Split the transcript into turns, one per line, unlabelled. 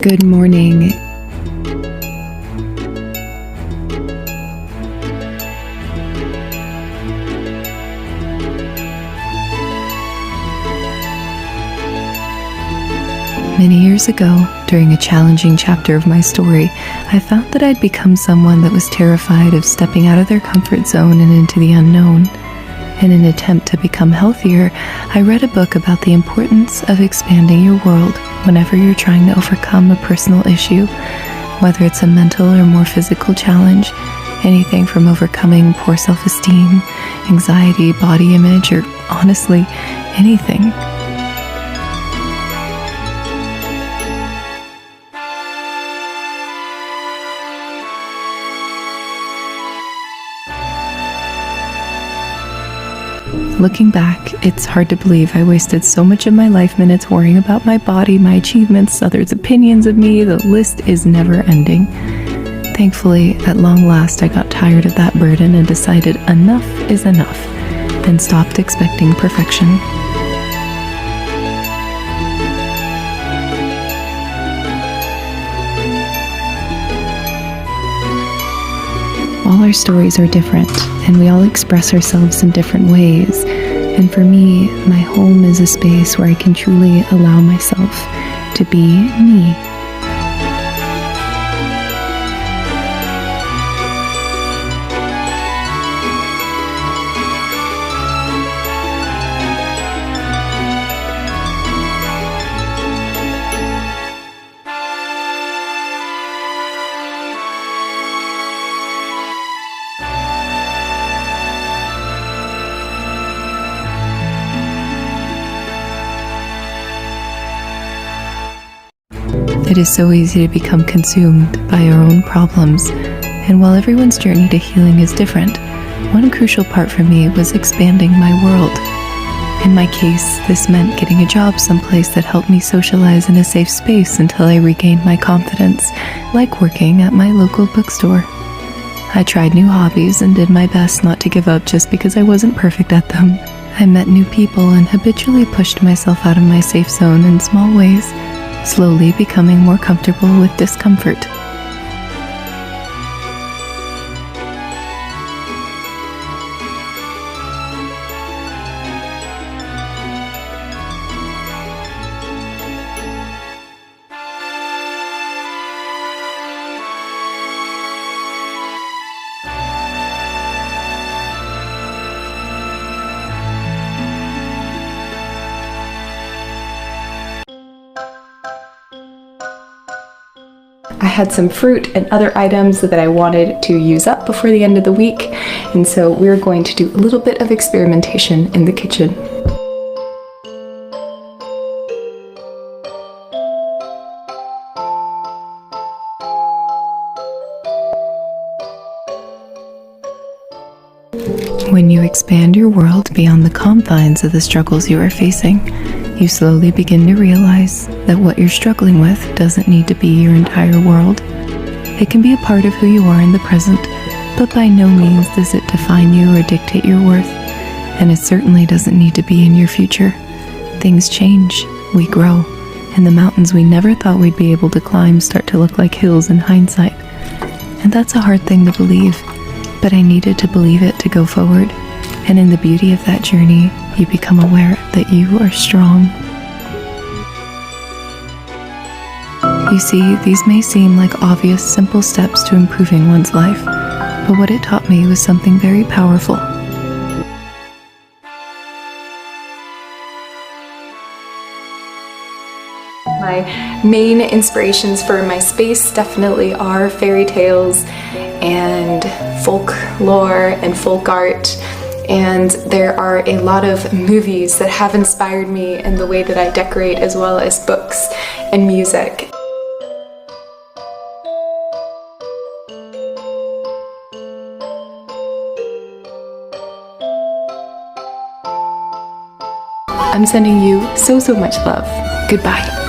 Good morning. Many years ago, during a challenging chapter of my story, I found that I'd become someone that was terrified of stepping out of their comfort zone and into the unknown. In an attempt to become healthier, I read a book about the importance of expanding your world whenever you're trying to overcome a personal issue, whether it's a mental or more physical challenge, anything from overcoming poor self-esteem, anxiety, body image, or honestly, anything. Looking back, it's hard to believe I wasted so much of my life minutes worrying about my body, my achievements, others' opinions of me. The list is never ending. Thankfully, at long last, I got tired of that burden and decided enough is enough, and stopped expecting perfection. All our stories are different, and we all express ourselves in different ways. And for me, my home is a space where I can truly allow myself to be me. It is so easy to become consumed by our own problems, and while everyone's journey to healing is different, one crucial part for me was expanding my world. In my case, this meant getting a job someplace that helped me socialize in a safe space until I regained my confidence, like working at my local bookstore. I tried new hobbies and did my best not to give up just because I wasn't perfect at them. I met new people and habitually pushed myself out of my safe zone in small ways, slowly becoming more comfortable with discomfort. I had some fruit and other items that I wanted to use up before the end of the week, and so we're going to do a little bit of experimentation in the kitchen. When you expand your world beyond the confines of the struggles you are facing, you slowly begin to realize that what you're struggling with doesn't need to be your entire world. It can be a part of who you are in the present, but by no means does it define you or dictate your worth, and it certainly doesn't need to be in your future. Things change, we grow, and the mountains we never thought we'd be able to climb start to look like hills in hindsight. And that's a hard thing to believe, but I needed to believe it to go forward. And in the beauty of that journey, you become aware that you are strong. You see, these may seem like obvious, simple steps to improving one's life, but what it taught me was something very powerful. My main inspirations for my space definitely are fairy tales and folklore and folk art. And there are a lot of movies that have inspired me in the way that I decorate, as well as books and music. I'm sending you so much love. Goodbye.